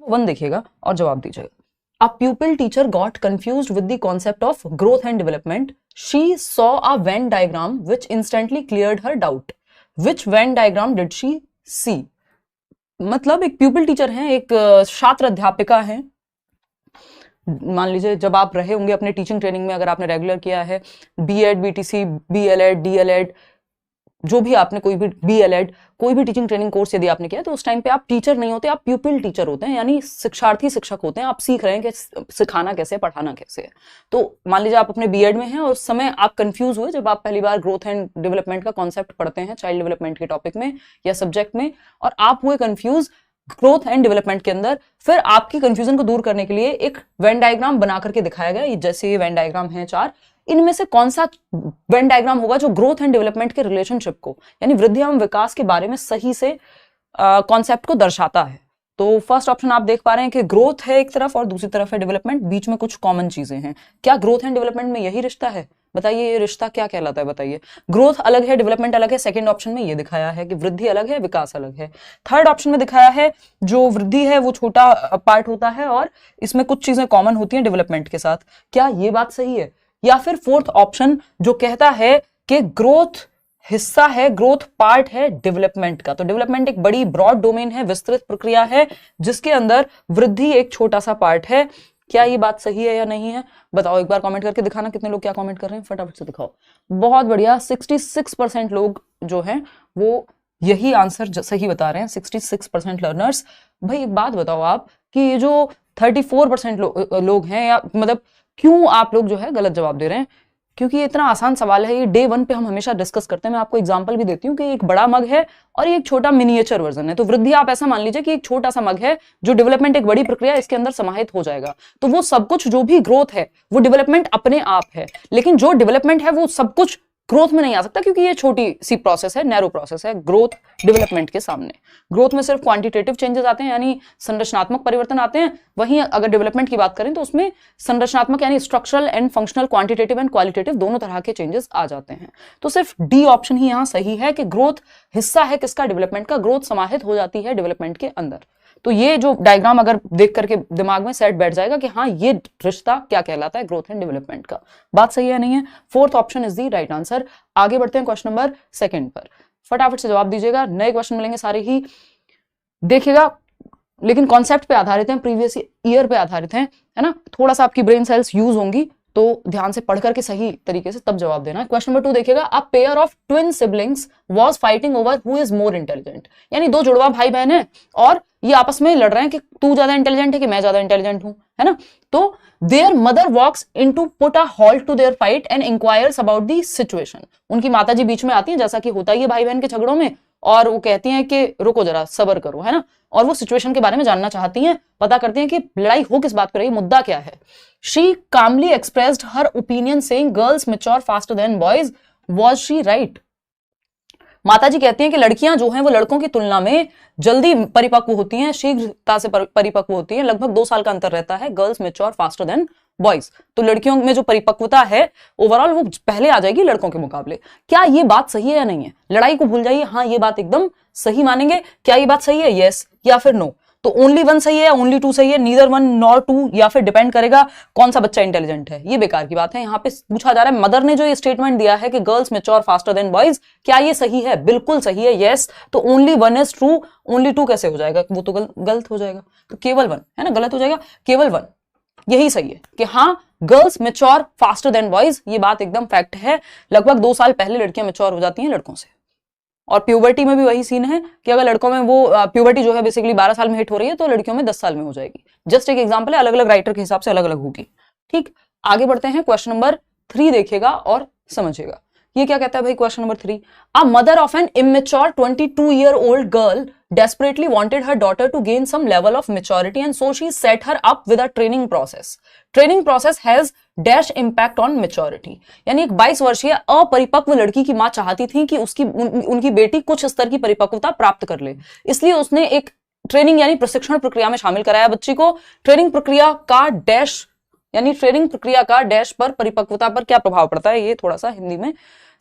1 देखिएगा और जवाब दीजिएगा। A pupil teacher got confused with the concept of growth and development. She saw a Venn diagram which instantly cleared her doubt. Which Venn diagram did she see? मतलब एक प्यूपिल teacher हैं, एक छात्र अध्यापिका हैं। मान लीजिए जब आप रहे होंगे अपने टीचिंग ट्रेनिंग में, अगर आपने रेगुलर किया है बीएड, बीटीसी, बीएलएड, डीएलएड, जो भी आपने कोई भी बीएलएड, कोई भी टीचिंग ट्रेनिंग कोर्स यदि आपने किया, तो उस टाइम पे आप टीचर नहीं होते, आप प्यूपिल टीचर होते हैं, यानी शिक्षार्थी शिक्षक होते हैं। आप सीख रहे हैं कि सिखाना कैसे, पढ़ाना कैसे है। तो मान लीजिए आप अपने बीएड में हैं और उस समय आप कंफ्यूज हुए जब आप पहली बार ग्रोथ एंड डेवलपमेंट का कॉन्सेप्ट पढ़ते हैं चाइल्ड डेवलपमेंट के टॉपिक में या सब्जेक्ट में, और आप हुए कंफ्यूज ग्रोथ एंड डेवलपमेंट के अंदर। फिर आपकी कंफ्यूजन को दूर करने के लिए एक वेन डायग्राम बना करके दिखाया गया। जैसे ये वेन डायग्राम है 4, इनमें से कौन सा वेन डायग्राम होगा जो ग्रोथ एंड डेवलपमेंट के रिलेशनशिप को, यानी वृद्धि एवं विकास के बारे में सही से कॉन्सेप्ट को दर्शाता है। तो फर्स्ट ऑप्शन आप देख पा रहे हैं कि ग्रोथ है एक तरफ और दूसरी तरफ है डेवलपमेंट, बीच में कुछ कॉमन चीजें हैं। क्या ग्रोथ एंड डेवलपमेंट में यही रिश्ता है? बताइए ये रिश्ता क्या कहलाता है, बताइए। ग्रोथ अलग है, डेवलपमेंट अलग है। सेकंड ऑप्शन में ये दिखाया है कि वृद्धि अलग है, विकास अलग है। थर्ड ऑप्शन में दिखाया है जो वृद्धि है वो छोटा पार्ट होता है और इसमें कुछ चीजें कॉमन होती हैं डेवलपमेंट के साथ। क्या ये बात सही है? या फिर फोर्थ ऑप्शन जो कहता है कि ग्रोथ हिस्सा है, ग्रोथ पार्ट है डेवलपमेंट का। तो डेवलपमेंट एक बड़ी ब्रॉड डोमेन है, विस्तृत प्रक्रिया है, जिसके अंदर वृद्धि एक छोटा सा पार्ट है। क्या ये बात सही है या नहीं है? बताओ, एक बार कमेंट करके दिखाना कितने लोग क्या कमेंट कर रहे हैं, फटाफट से दिखाओ। बहुत बढ़िया, 66% लोग जो हैं वो यही आंसर सही बता रहे हैं, 66% लर्नर्स। भाई एक बात बताओ आप कि ये जो 34% लोग हैं, या मतलब क्यों आप लोग जो है गलत जवाब दे रहे हैं? क्योंकि ये इतना आसान सवाल है, ये डे 1 पे हम हमेशा डिस्कस करते हैं। मैं आपको एग्जांपल भी देती हूँ कि एक बड़ा मग है और ये एक छोटा मिनिएचर वर्जन है। तो वृद्धि आप ऐसा मान लीजिए कि एक छोटा सा मग है, जो डेवलपमेंट एक बड़ी प्रक्रिया इसके अंदर समाहित हो जाएगा। तो वो सब कुछ जो भी ग्रोथ है वो डेवलपमेंट अपने आप है, लेकिन जो डेवलपमेंट है वो सब कुछ ग्रोथ में नहीं आ सकता, क्योंकि ये छोटी सी प्रोसेस है, नैरो प्रोसेस है ग्रोथ डेवलपमेंट के सामने। ग्रोथ में सिर्फ क्वांटिटेटिव चेंजेस आते हैं, यानी संरचनात्मक परिवर्तन आते हैं। वहीं अगर डेवलपमेंट की बात करें तो उसमें संरचनात्मक यानी structural and functional, quantitative and qualitative दोनों तरह के चेंजेस आ जाते हैं। तो सिर्फ डी ऑप्शन ही यहाँ सही है कि ग्रोथ हिस्सा है किसका, डेवलपमेंट का। ग्रोथ समाहित हो जाती है डेवलपमेंट के अंदर। तो ये जो डायग्राम अगर देख करके दिमाग में सेट बैठ जाएगा कि हाँ ये रिश्ता क्या कहलाता है ग्रोथ एंड डेवलपमेंट का। बात सही है नहीं है? Fourth option is the right answer. आगे बढ़ते हैं क्वेश्चन नंबर 2 पर, फटाफट से जवाब दीजिएगा। नए क्वेश्चन मिलेंगे सारे ही, देखिएगा, लेकिन कॉन्सेप्ट पे आधारित हैं, प्रीवियस ईयर पे आधारित हैं, है ना। थोड़ा सा आपकी ब्रेन सेल्स यूज होंगी, तो ध्यान से पढ़ करके सही तरीके से तब जवाब देना है। क्वेश्चन नंबर 2 देखिएगा। A pair of twin siblings was fighting over who is more intelligent, यानी दो जुड़वा भाई बहन है और ये आपस में लड़ रहे हैं कि तू ज्यादा इंटेलिजेंट है कि मैं ज्यादा इंटेलिजेंट हूं, है ना। तो their mother walks in to put a halt to their fight and enquires about the situation. उनकी माता जी बीच में आती है, जैसा कि होता ही है भाई बहन के झगड़ों में, और वो कहती हैं कि रुको जरा, सब्र करो, है ना। और वो सिचुएशन के बारे में जानना चाहती हैं, पता करती हैं कि लड़ाई हो किस बात पर रही, मुद्दा क्या है। She calmly expressed her opinion saying girls mature faster than boys. Was she right? माता जी कहती हैं कि लड़कियां जो हैं वो लड़कों की तुलना में जल्दी परिपक्व होती हैं, शीघ्रता से परिपक्व होती हैं, लगभग 2 साल का अंतर रहता है। Girls mature faster than boys. तो लड़कियों में जो परिपक्वता है ओवरऑल वो पहले आ जाएगी लड़कों के मुकाबले। क्या ये बात सही है या नहीं है? लड़ाई को भूल जाइए, हाँ ये बात एकदम सही मानेंगे। क्या ये बात सही है? यस या फिर नो? तो ओनली 1 सही है या ओनली 2 सही है? नीदर 1 नॉर 2, या फिर डिपेंड करेगा कौन सा बच्चा इंटेलिजेंट है। ये बेकार की बात है। यहाँ पे पूछा जा रहा है मदर ने जो ये स्टेटमेंट दिया है कि girls mature faster than boys, क्या ये सही है? बिल्कुल सही है, यस। तो ओनली 1 इज ट्रू, ओनली 2 कैसे हो जाएगा? वो तो गलत हो जाएगा। तो केवल 1, है ना, गलत हो जाएगा, केवल 1 यही सही है कि हाँ girls mature faster than boys. ये बात एकदम फैक्ट है। लगभग 2 साल पहले लड़कियां मैच्योर हो जाती हैं लड़कों से। और प्यूबर्टी में भी वही सीन है कि अगर लड़कों में वो प्यूबर्टी जो है बेसिकली 12 साल में हिट हो रही है, तो लड़कियों में 10 साल में हो जाएगी। जस्ट एक एग्जांपल है, अलग अलग राइटर के हिसाब से अलग अलग होगी। ठीक, आगे बढ़ते हैं। क्वेश्चन नंबर 3 देखिएगा और समझिएगा। ये क्या कहता है भाई? Question number 3, a mother of an immature 22-year-old girl desperately wanted her daughter to gain some level of maturity and so she set her up with a training process. Training process has dash impact on maturity. यानी एक 22 वर्षीय अपरिपक्व लड़की की मां चाहती थी कि उनकी बेटी कुछ स्तर की परिपक्वता प्राप्त कर ले, इसलिए उसने एक ट्रेनिंग यानी प्रशिक्षण प्रक्रिया में शामिल कराया बच्ची को। ट्रेनिंग प्रक्रिया का डैश यानी ट्रेनिंग प्रक्रिया का डैश पर परिपक्वता पर क्या प्रभाव पड़ता है, ये थोड़ा सा हिंदी में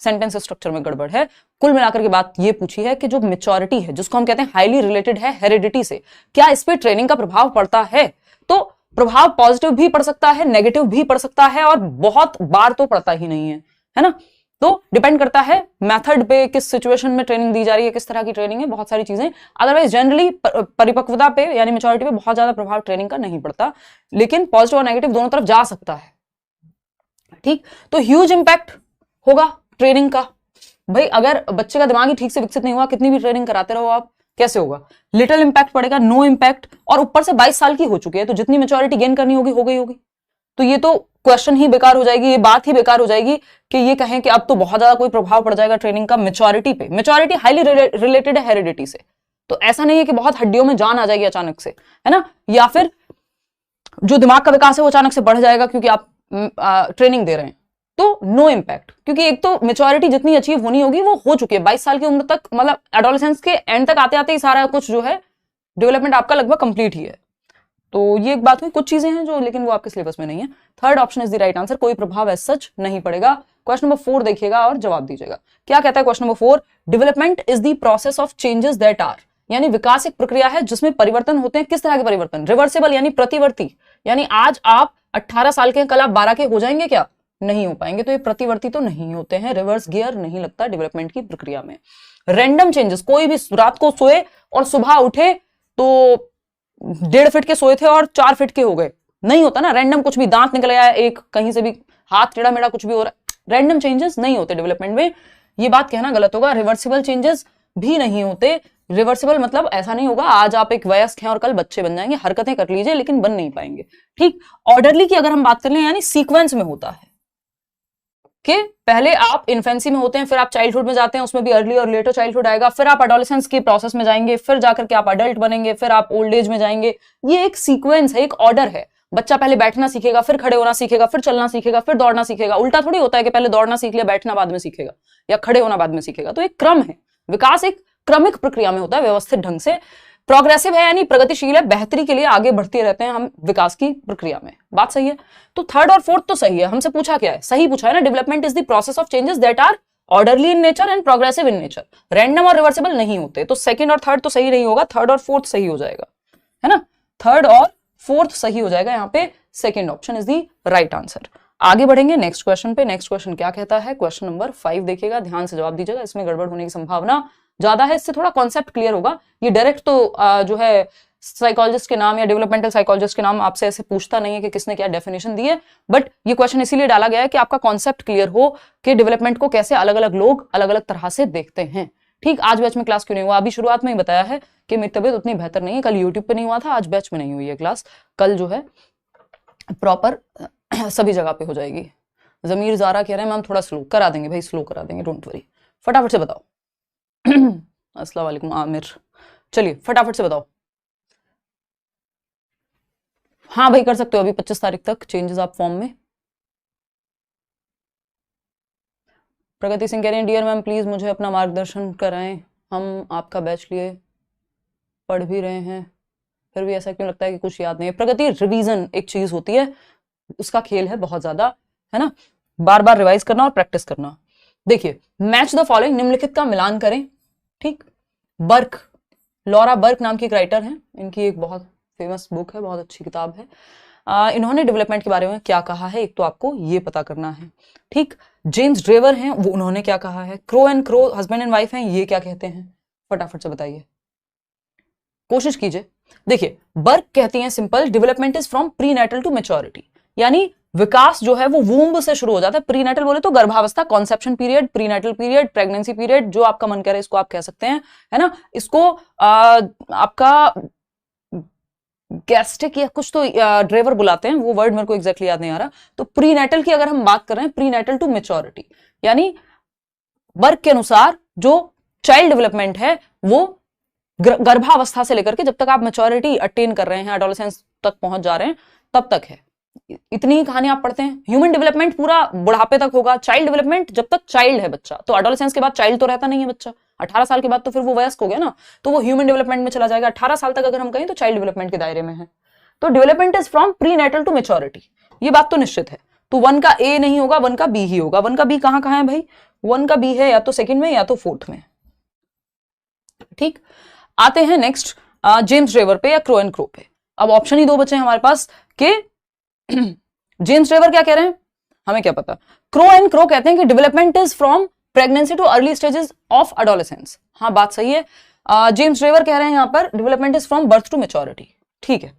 सेंटेंस स्ट्रक्चर में गड़बड़ है। कुल मिलाकर के बात ये पूछी है कि जो मेच्योरिटी है, जिसको हम कहते हैं हाईली रिलेटेड है हेरिडिटी से, क्या इस पे ट्रेनिंग का प्रभाव पड़ता है? तो प्रभाव पॉजिटिव भी पड़ सकता है, नेगेटिव भी पड़ सकता है, और बहुत बार तो पड़ता ही नहीं है ना। तो डिपेंड करता है मेथड पे, किस सिचुएशन में ट्रेनिंग दी जा रही है, किस तरह की ट्रेनिंग है, बहुत सारी चीजें। अदरवाइज जनरली परिपक्वता पे यानी मेच्योरिटी पे बहुत ज्यादा प्रभाव ट्रेनिंग का नहीं पड़ता, लेकिन पॉजिटिव और नेगेटिव दोनों तरफ जा सकता है। ठीक, तो ह्यूज इंपैक्ट होगा ट्रेनिंग का। भाई अगर बच्चे का दिमाग ही ठीक से विकसित नहीं हुआ, कितनी भी ट्रेनिंग कराते रहो आप, कैसे होगा? लिटिल इंपैक्ट पड़ेगा, नो इंपैक्ट, और ऊपर से 22 साल की हो चुकी है, तो जितनी मेच्योरिटी गेन करनी होगी हो गई होगी। तो ये तो क्वेश्चन ही बेकार हो जाएगी, ये बात ही बेकार हो जाएगी कि ये कहें कि अब तो बहुत ज्यादा कोई प्रभाव पड़ जाएगा ट्रेनिंग का मेच्योरिटी पे। मेच्योरिटी हाईली रिलेटेड है हेरिडिटी से, तो ऐसा नहीं है कि बहुत हड्डियों में जान आ जाएगी अचानक से, है ना, या फिर जो दिमाग का विकास है वो अचानक से बढ़ जाएगा क्योंकि आप ट्रेनिंग दे रहे हैं। तो नो इम्पैक्ट, क्योंकि एक तो मेच्योरिटी जितनी अचीव होनी होगी वो हो चुकी है 22 साल की उम्र तक, मतलब एडोलेसेंस के एंड तक आते आते ही सारा कुछ जो है डेवलपमेंट आपका लगभग कंप्लीट ही है। तो ये एक बात हुई, कुछ चीजें हैं जो, लेकिन वो आपके सिलेबस में नहीं है। Third option is the right answer, कोई प्रभाव एज सच नहीं पड़ेगा। क्वेश्चन नंबर 4 देखिएगा और जवाब दीजिएगा। क्या कहता है question number 4? Development is the process of changes that are, यानी विकास एक प्रक्रिया है जिसमें परिवर्तन होते हैं। किस तरह के परिवर्तन? रिवर्सिबल यानी प्रतिवर्ती, यानी आज आप 18 साल के, कल आप 12 के हो जाएंगे क्या? नहीं हो पाएंगे। तो ये प्रतिवर्ती तो नहीं होते हैं, रिवर्स गियर नहीं लगता डेवलपमेंट की प्रक्रिया में। रैंडम चेंजेस, कोई भी रात को सोए और सुबह उठे तो 1.5 फीट के सोए थे और 4 फीट के हो गए, नहीं होता ना। रैंडम कुछ भी, दांत निकल आया एक, कहीं से भी हाथ टेढ़ा मेढ़ा कुछ भी हो रहा है, रैंडम चेंजेस नहीं होते डेवलपमेंट में। ये बात कहना गलत होगा। रिवर्सिबल चेंजेस भी नहीं होते। रिवर्सिबल मतलब ऐसा नहीं होगा आज आप एक वयस्क हैं और कल बच्चे बन जाएंगे, हरकतें कर लीजिए लेकिन बन नहीं पाएंगे। ठीक, ऑर्डरली की अगर हम बात कर लें, यानी सीक्वेंस में होता है कि पहले आप इन्फेंसी में होते हैं, फिर आप चाइल्डहुड में जाते हैं, उसमें भी अर्ली और लेटर चाइल्डहुड आएगा, फिर आप एडोलेसेंस के प्रोसेस में जाएंगे, फिर जाकर के आप अडल्ट बनेंगे, फिर आप ओल्ड एज में जाएंगे। ये एक सीक्वेंस है, एक ऑर्डर है। बच्चा पहले बैठना सीखेगा, फिर खड़े होना सीखेगा, फिर चलना सीखेगा, फिर दौड़ना सीखेगा। उल्टा थोड़ी होता है कि पहले दौड़ना सीख लिया, बैठना बाद में सीखेगा, या खड़े होना बाद में सीखेगा। तो एक क्रम है, विकास एक क्रमिक प्रक्रिया में होता है, व्यवस्थित ढंग से। प्रोग्रेसिव है यानी प्रगतिशील है, बेहतरी के लिए आगे बढ़ते रहते हैं हम विकास की प्रक्रिया में। बात सही है। तो थर्ड और फोर्थ तो सही है। हमसे पूछा क्या है? सही पूछा है ना, development is the process of changes that are orderly in nature and progressive in nature. Random और रिवर्सिबल नहीं होते। तो सेकंड और थर्ड तो सही नहीं होगा, थर्ड और फोर्थ सही हो जाएगा, है ना। थर्ड और फोर्थ सही हो जाएगा यहाँ पे। Second option is the right answer. आगे बढ़ेंगे नेक्स्ट क्वेश्चन पे। नेक्स्ट क्वेश्चन क्या कहता है? क्वेश्चन नंबर 5 देखिएगा, ध्यान से जवाब दीजिएगा, इसमें गड़बड़ होने की संभावना ज्यादा है। इससे थोड़ा कॉन्सेप्ट क्लियर होगा। ये डायरेक्ट तो जो है साइकोलॉजिस्ट के नाम या डेवलपमेंटल साइकोलॉजिस्ट के नाम आपसे ऐसे पूछता नहीं है कि किसने क्या डेफिनेशन दी है, बट ये क्वेश्चन इसीलिए डाला गया है कि आपका कॉन्सेप्ट क्लियर हो कि डेवलपमेंट को कैसे अलग अलग लोग अलग अलग तरह से देखते हैं। ठीक, आज बैच में क्लास क्यों नहीं हुआ? अभी शुरुआत में ही बताया है कि मेरी तबीयत उतनी बेहतर नहीं है, कल यूट्यूब पे नहीं हुआ था, आज बैच में नहीं हुई है क्लास। कल जो है प्रॉपर सभी जगह पे हो जाएगी। जमीर जारा कह रहे हैं मैम थोड़ा स्लो करा देंगे। भाई स्लो करा देंगे, डोंट वरी। फटाफट से बताओ। अस्सलाम वालेकुम आमिर, चलिए फटाफट से बताओ। हाँ भाई कर सकते हो, अभी 25 तारीख तक चेंजेस आप फॉर्म में। प्रगति सिंह कह रहे हैं डियर मैम प्लीज मुझे अपना मार्गदर्शन कराएं, हम आपका बैच लिए पढ़ भी रहे हैं, फिर भी ऐसा क्यों लगता है कि कुछ याद नहीं है? प्रगति, रिवीजन एक चीज होती है, उसका खेल है बहुत ज्यादा, है ना। बार बार रिवाइज करना और प्रैक्टिस करना। देखिए, मैच द फॉलोइंग, निम्नलिखित का मिलान करें। ठीक, बर्क, लॉरा बर्क नाम की एक राइटर हैं, इनकी एक बहुत फेमस बुक है, बहुत अच्छी किताब है। इन्होंने डेवलपमेंट के बारे में क्या कहा है, एक तो आपको ये पता करना है। ठीक, जेम्स ड्रेवर हैं, वो उन्होंने क्या कहा है। Crow and crow husband and wife हैं, ये क्या कहते हैं? फटाफट से बताइए, कोशिश कीजिए। देखिए, बर्क कहती हैं simple, development is from prenatal to maturity, यानी विकास जो है वो वूम्ब से शुरू हो जाता है। प्रीनेटल बोले तो गर्भावस्था, conception period, prenatal period, pregnancy period, जो आपका मन करे इसको आप कह सकते हैं, है ना। इसको आपका गैस्ट्रिक या कुछ तो ड्रेवर बुलाते हैं, वो वर्ड मेरे को एग्जैक्टली याद नहीं आ रहा। तो प्रीनेटल की अगर हम बात कर रहे हैं, प्रीनेटल टू मैच्योरिटी, यानी बर्क के अनुसार जो चाइल्ड डेवलपमेंट है वो गर्भावस्था से लेकर के जब तक आप मैच्योरिटी अटेन कर रहे हैं, एडोलेसेंस तक पहुंच जा रहे हैं, तब तक है। इतनी ही कहानी आप पढ़ते हैं। ह्यूमन डेवलपमेंट पूरा बुढ़ापे तक होगा, चाइल्ड डेवलपमेंट जब तक चाइल्ड है बच्चा, तो एडोलेसेंस के बाद चाइल्ड तो रहता नहीं है बच्चा, 18 साल के बाद तो फिर वो वयस्क हो गया ना, तो वो ह्यूमन डेवलपमेंट में चला जाएगा। 18 साल तक अगर हम कहें तो चाइल्ड डेवलपमेंट के दायरे में है। तो development is from prenatal to maturity, ये बात तो निश्चित है। तो 1 का ए नहीं होगा, 1 का बी ही होगा। 1 का बी कहां कहां है भाई? 1 का बी है या तो सेकंड में या तो फोर्थ में। ठीक, आते हैं नेक्स्ट जेम्स ड्रेवर पे या क्रो एंड क्रो पे। अब ऑप्शन ही दो बचे हैं हमारे पास कि जेम्स ड्रेवर क्या कह रहे हैं, हमें क्या पता। क्रो एंड क्रो कहते हैं कि development is from pregnancy too early stages of adolescence. हाँ, बात सही है। जेम्स ड्रेवर कह रहे हैं यहां पर development is from birth to maturity. ठीक है,